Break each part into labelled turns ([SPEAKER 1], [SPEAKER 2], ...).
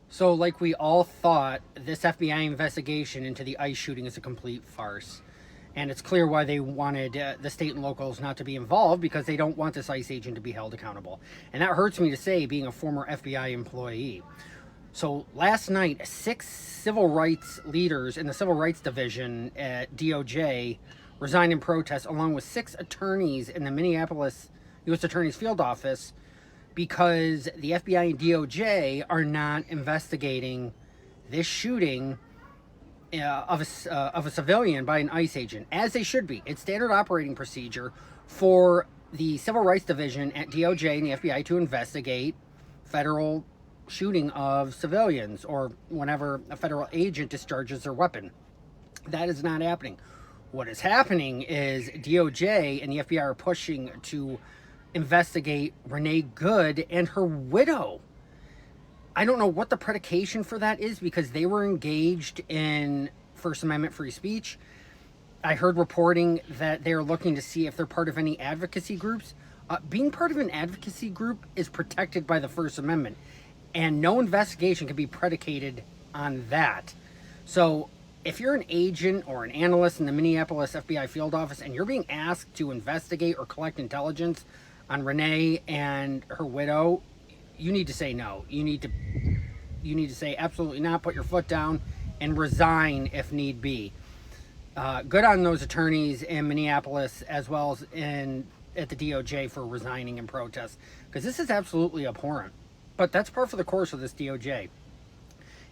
[SPEAKER 1] So, like we all thought, this FBI investigation into the ICE shooting is a complete farce. And it's clear why they wanted the state and locals not to be involved, because they don't want this ICE agent to be held accountable. And that hurts me to say, being a former FBI employee. So, last night, 6 civil rights leaders in the Civil Rights Division at DOJ resigned in protest, along with 6 attorneys in the Minneapolis U.S. Attorney's Field Office, because the FBI and DOJ are not investigating this shooting of a civilian by an ICE agent, as they should be. It's standard operating procedure for the Civil Rights Division at DOJ and the FBI to investigate federal shooting of civilians, or whenever a federal agent discharges their weapon. That is not happening. What is happening is DOJ and the FBI are pushing to investigate Renee Good and her widow. I don't know what the predication for that is, because they were engaged in First Amendment free speech. I heard reporting that they're looking to see if they're part of any advocacy groups. Being part of an advocacy group is protected by the First Amendment, and no investigation can be predicated on that. So if you're an agent or an analyst in the Minneapolis FBI field office and you're being asked to investigate or collect intelligence on Renee and her widow, you need to say no. You need to say absolutely not, put your foot down, and resign if need be. Good on those attorneys in Minneapolis, as well as at the DOJ, for resigning in protest, because this is absolutely abhorrent. But that's par for the course of this DOJ.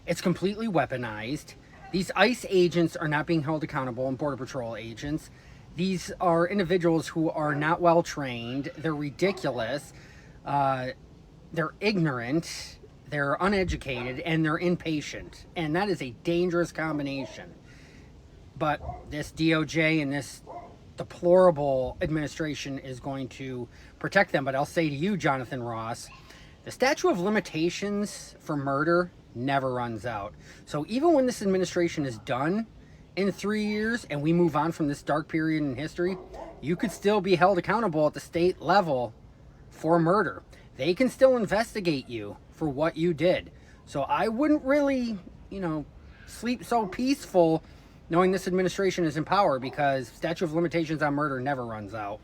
[SPEAKER 1] It's completely weaponized. These ICE agents are not being held accountable, and Border Patrol agents. These are individuals who are not well trained. They're ridiculous. They're ignorant. They're uneducated, and they're impatient. And that is a dangerous combination. But this DOJ and this deplorable administration is going to protect them. But I'll say to you, Jonathan Ross, the statute of limitations for murder never runs out. So even when this administration is done in 3 years and we move on from this dark period in history, you could still be held accountable at the state level for murder. They can still investigate you for what you did. So I wouldn't really, sleep so peaceful knowing this administration is in power, because statute of limitations on murder never runs out.